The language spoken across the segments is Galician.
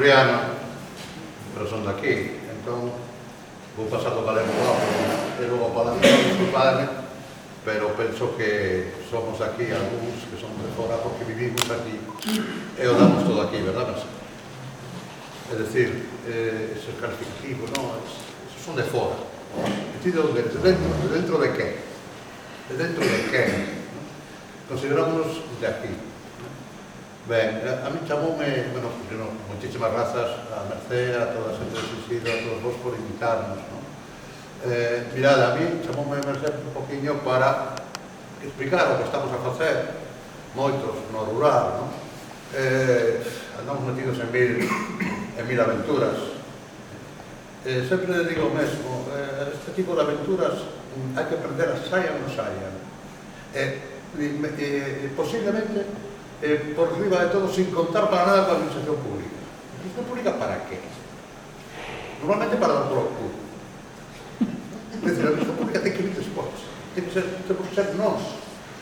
asturiano, pero son de aquí, entón vou pasar do galego e logo para mí, disculpadme, pero penso que somos aquí algúns que son de fora porque vivimos aquí e o damos todo aquí, verdad? É dicir, esos calificativos, non? Esos son de fora. De dentro de quen? De dentro de quen? Considerámonos de aquí. Ben, a mí chamoume, bueno, moitísimas grazas a Mercé, a toda a xente de Sisido, a todos vos por invitarnos, non? Mirad, a mí chamoume Mercé un poquinho para explicar o que estamos a facer, moitos no rural, non? Andamos metidos en mil aventuras. Sempre digo o mesmo, este tipo de aventuras hai que aprender a saian ou non saian. Posiblemente por riba de todo, sin contar para nada con a administración pública. ¿La administración pública para qué? Normalmente para dar por el culo. Es decir, la administración pública tiene que ir después. Tenemos que ser nós.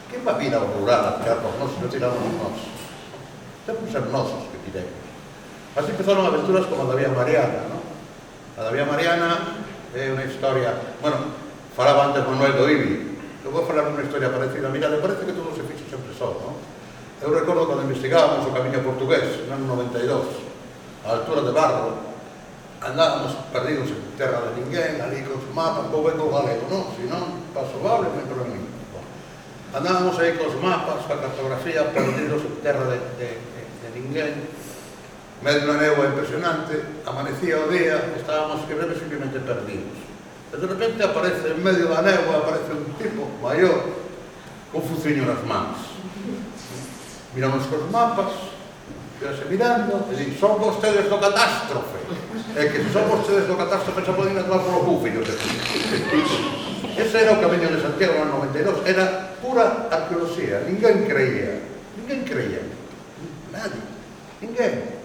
¿Quién va a vir ao rural a tirar por nós se non tiramos nós? Tenemos que ser nós os que tiremos. Así empezaron aventuras como a da Vía Mariana, ¿no? A da Vía Mariana é unha historia... Bueno, falaba antes Manuel do Ibi. Eu vou falar unha historia parecida. Mira, me parece que todo se fixo sempre só, ¿no? Eu recordo cando investigábamos o camiño portugués, no ano 92, a altura de Barro, andábamos perdidos en terra de ninguén, ali con os mapas, vou ver co galego, non? Se non, paso vale, non hai problema. Andábamos aí cos mapas, a cartografía, perdidos en terra de ninguén, medio na néboa impresionante, amanecía o día, estábamos irreversiblemente perdidos. E de repente aparece, en medio da néboa, aparece un tipo maior, con fuciño nas mans. Miramos cos mapas, quedase mirando, e di, son vostedes do catástrofe. E que se son vostedes do catástrofe xa poden entrar polo búfillos. Ese era o camiño de Santiago no 92, era pura arqueoloxía, ninguén creía. Nadie, ninguén.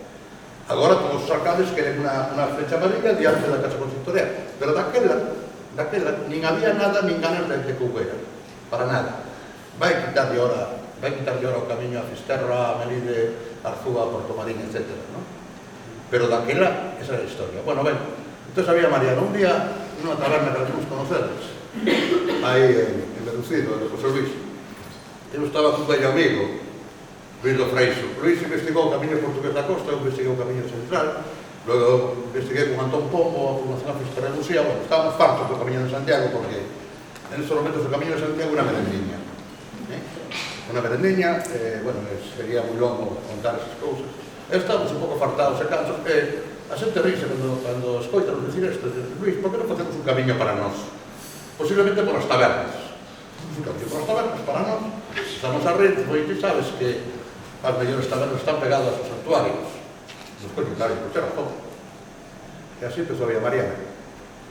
Agora todos os alcaldes queren unha flecha amarilla diante da Casa Consistorial, pero daquela, nin había nada, nin ganas de que houbera, para nada. Vai quitarlle ahora o camiño a Fisterra, a Melide, Arzúa, Portomarín, etc. ¿no? Pero daquela, esa era a historia. Bueno, ben, entón había Mariano. Un día, nunha taberna que debemos conoceres, aí en Reducido, de José Luis, eu estaba cun vello amigo, Luis do Freixo. Luis investigou o camiño portugués da costa, eu investiguei o camiño central, logo investiguei con Antón Pombo, a Fundación Fisterra de Lucía. Bueno, estábamos fartos do camiño de Santiago, porque en estos momentos o camiño de Santiago é unha merendiña. Unha merendiña, bueno, sería moi longo contar esas cousas. Estamos un pouco fartados e cansos, a xente ríse cando escoitanos dicir isto, Luis, por que non facemos un camiño para nós? Posiblemente por as tabernas. Un camiño por as tabernas para nós. Estamos a rir, pois ti sabes que as mellores tabernas están pegadas aos santuarios. Nos coñetarios, por ser razón. E así empezou a Vía Mariana.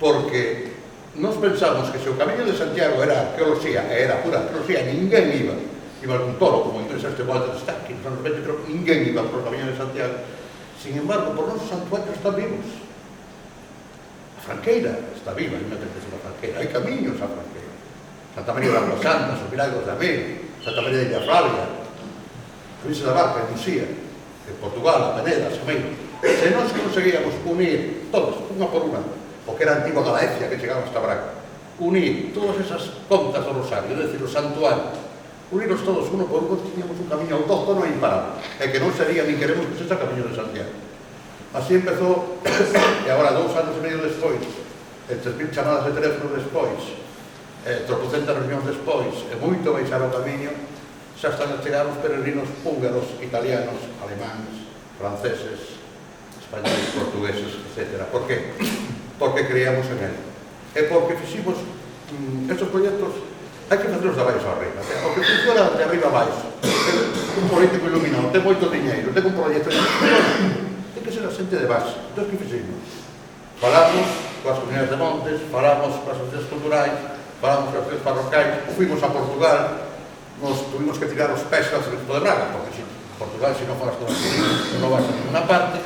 Porque nós pensamos que se o camiño de Santiago era arqueoloxía, e era pura arqueoloxía, ninguén iba algún toro, como interesa este Walter Stack, que de repente creo que ninguén iba por o camiño de Santiago. Sin embargo, por nosos santuarios están vivos. A Franqueira está viva, non me atreves a Franqueira. Hai camiños a Franqueira. Santa María de Agua Santa, os Milagros de Amén, Santa María de Illaflavia, Luís da Barca, en Muxía, en Portugal, a Peneda, a Semeiro. Se nós conseguíamos unir todos, unha por unha, o que era a antigua Galaecia que chegaba hasta Braga, unir todas esas contas do Rosario, é dicir, os santuarios, unirnos todos uno por uno, teníamos un camiño autóctono e imparable, e que non sería ni queremos que sexa camiño de Santiago. Así empezou, e agora 2 anos e medio despois, 3.000 chamadas de teléfono despois, tropocentas reunións despois, e moito baixar o camiño, xa están a chegar os peregrinos húngaros, italianos, alemáns, franceses, españoles, portugueses, etc. Por qué? Porque creíamos en él. E porque fiximos estes proxectos. Hai que facerlos de baixo arriba. O que funciona de arriba a baixo. Un político iluminado, ten moito diñeiro, ten un proxecto. Ten que ser a xente de base. Entón, que fiximos? Falamos coas comunidades de montes, falamos coas sociedades culturais, falamos coas sociedades parroquiais, fuimos a Portugal, nos tuvimos que tirar os pés ao Servicio de Braga, porque si Portugal, se non foras todas as non vas a ninguna parte.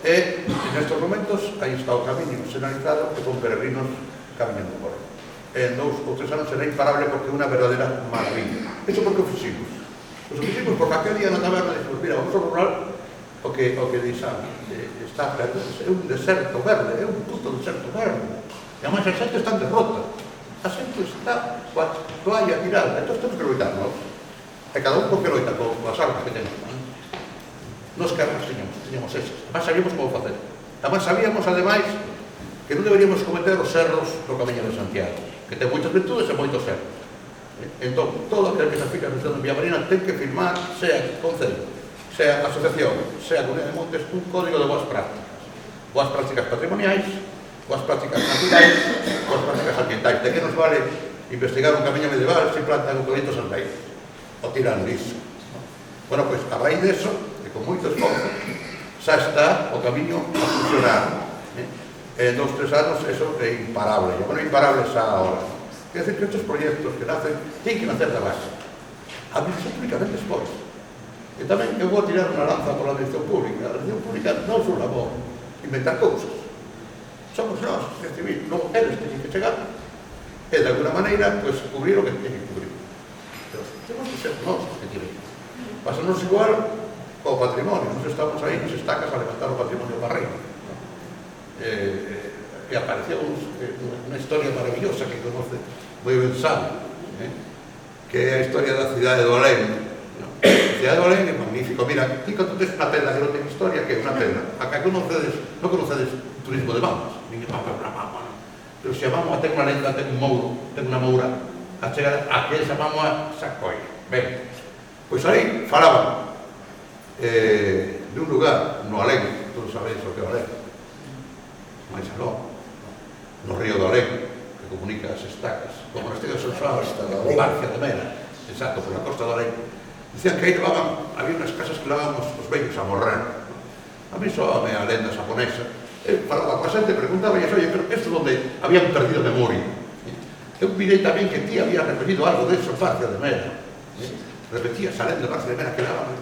E nestes momentos, aí está o camiño señalizado, que con peregrinos camiñando por aí. En 2 ou 3 anos será imparable porque é unha verdadera maravilla. Iso porque o fiximos. O fiximos porque aquel día na taberna dixemos, mira, vamos ao rural, o que dixamos, está verde, é un deserto verde, é un puto deserto verde. E además a xente está en derrota, a xente está coa toalla tirada, entón temos que loitar nós. E cada un porque loita con as armas que temos. Nos que armas tiñamos esas. Además sabíamos como facer. Además sabíamos, ademais, que non deberíamos cometer os erros do Camiño de Santiago, que ten moitas virtudes e moitos erros. Entón, todo aquel que se aplica a Administración de Vía Marina ten que firmar, sea concello, sea asociación, sea Comunidade de Montes, un código de boas prácticas patrimoniais, boas prácticas naturais, boas prácticas ambientais. De que nos vale investigar un camiño medieval se plantan eucaliptos en raíz, o tiran liso? Bueno, pois, a raíz de eso, e con moito esforzo, xa está o camiño a funcionar. En 2-3 anos, eso é imparable. Bueno, imparable xa ahora. Quer dizer que estes proxectos que nacen, ten que nacer da base. A administración pública ven despois. E tamén eu vou tirar unha lanza pola administración pública. A administración pública non é un labor inventar cousas. Somos nós, a sociedade civil. Logo, eles teñen que chegar e, de alguna maneira, pues, cubrir o que teñen que cubrir. Pero temos que ser nós os que tiremos. Pásanos igual co patrimonio. Nos estamos aí, nos estacas a levantar o patrimonio para arriba. E apareceu unha historia maravillosa que conoce moi ben sabe, que é a historia da cidade do Alén. A cidade do Alén é magnífico. Mira, ti cando tens unha pedra que non ten historia, que é unha pedra, a que non conocedes o turismo de Mamas, pero se a Mama ten unha lenda, ten un mouro, ten unha moura, a chegar a que esa Mama Sacoia. Ben, pois aí falaban de un lugar no Alén, todos sabeis o que é o Alén, máis aló, no río do Alén, que comunica as estacas, como nas Tegas Sonsoadas, Barcia de Mera, exacto, por la costa do Alén. Dicían que aí levaban, había unhas casas que levaban os vellos a morrer. A mí soame a lenda japonesa. Falaba coa xente, preguntaba, e oye, pero isto donde habían perdido memoria. Eu mirei tamén que ti había repetido algo de eso, Barcia de Mera. Repetía esa lenda, Barcia de Mera, que levaban.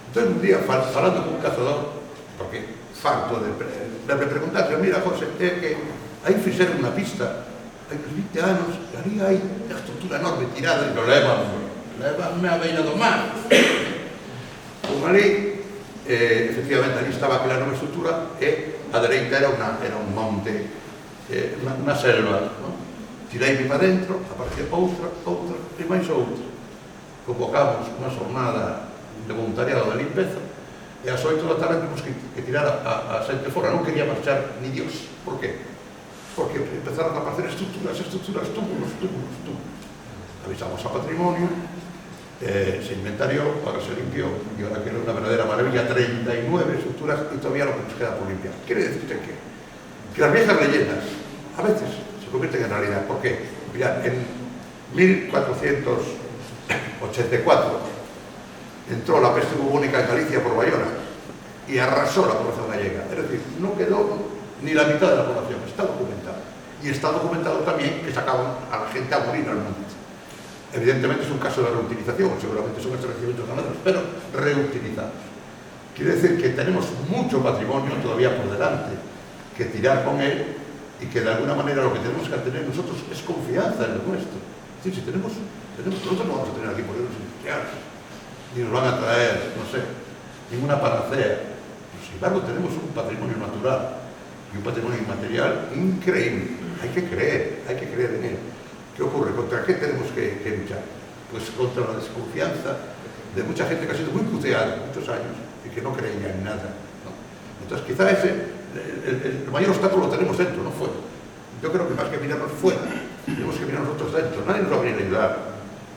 Entón, un día, falando con un cazador, porque farto de preguntarse, mira, José, é que aí fixeron unha pista, hai uns 20 anos, e ali hai unha estructura enorme tirada, e lo levanme a beira do mar. Como ali, efectivamente, ali estaba aquela nova estructura, e a dereita era un monte, unha selva. Tireime para dentro, aparecía outra, e máis outra. Convocamos unha xornada de voluntariado de limpeza, e ás 8 da tarde temos que tirar a xente fora. Non quería marchar ni Dios. Por qué? Porque empezaron a aparecer estructuras, túmulos. Avisamos a patrimonio, se inventariou, ahora se limpiou, e ahora que era unha verdadera maravilla, 39 estructuras, e todavía lo que nos queda por limpiar. Quiere decir que las viejas leyendas a veces se convierten en realidad. ¿Por qué? Mira, en 1484 entró la peste bubónica en Galicia por Bayona y arrasó la población gallega. Es decir, no quedó ni la mitad de la población, está documentado. Y está documentado también que sacaban a la gente a morir al monte. Evidentemente es un caso de reutilización, seguramente son establecimientos ganaderos, pero reutilizados. Quiere decir que tenemos mucho patrimonio todavía por delante que tirar con él, y que de alguna manera lo que tenemos que tener nosotros es confianza en lo nuestro. Es decir, si tenemos nosotros no vamos a tener aquí polígonos industriales, ni nos van a traer, no sé, ninguna panacea. Pero, sin embargo, tenemos un patrimonio natural y un patrimonio inmaterial increíble. Hay que creer en él. ¿Qué ocurre? ¿Contra qué tenemos que luchar? Pues contra la desconfianza de mucha gente que ha sido muy crucial muchos años y que no creía en nada, ¿no? Entonces, quizá el mayor obstáculo lo tenemos dentro, no fuera. Yo creo que más que mirarnos fuera, tenemos que mirar nosotros dentro. Nadie nos va a venir a ayudar.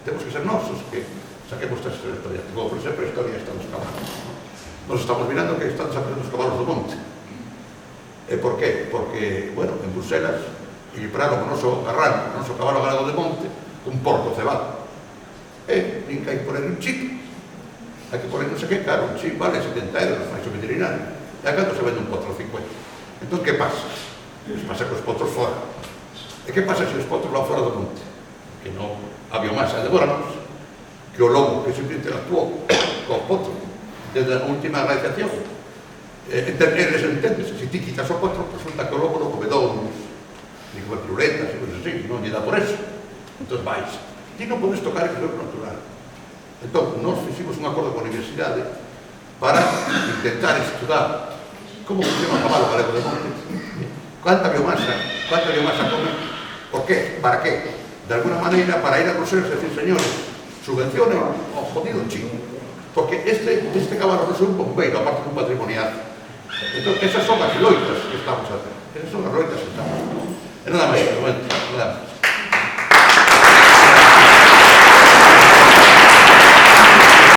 Tenemos que ser nosotros que saquemos esta historia. Como por ejemplo, historia están los caballos. Nos estamos mirando que están desapareciendo los caballos do monte. Por qué? Porque, bueno, en Bruselas equipararon o noso garrano, o noso cabalo galego de monte, un porco cebado. Nin que hai que poner un chip. Hai que poner non sei que, claro, un chip vale 70 euros, máis o veterinario. E a canto se vende un potro 50. Entón, que pasa? Pues pasa que os potros fora. E que pasa se os potros van fora do monte? Que non a biomasa devóranos, que o lobo que sempre interactuou co potro desde a última radiación. Eles entendes, se ti quitas o potro, resulta que o lobo non come dous, ni come piruletas, e cousas así, non lle dá por eso. Entón vais. Ti non podes tocar el equilibrio natural. Entón, nós fiximos un acordo con a universidade para intentar estudiar cómo funciona o cabalo galego de monte, cuánta biomasa come, por qué, para qué, de alguna maneira para ir a Bruselas e decir, señores, subvencionen o jodido chico, porque este cabalo non é un bombeiro, aparte dun patrimonial. Entón, esas son as loitas que estamos a hacer, esas son as loitas que estamos a hacer. E nada máis, nada máis.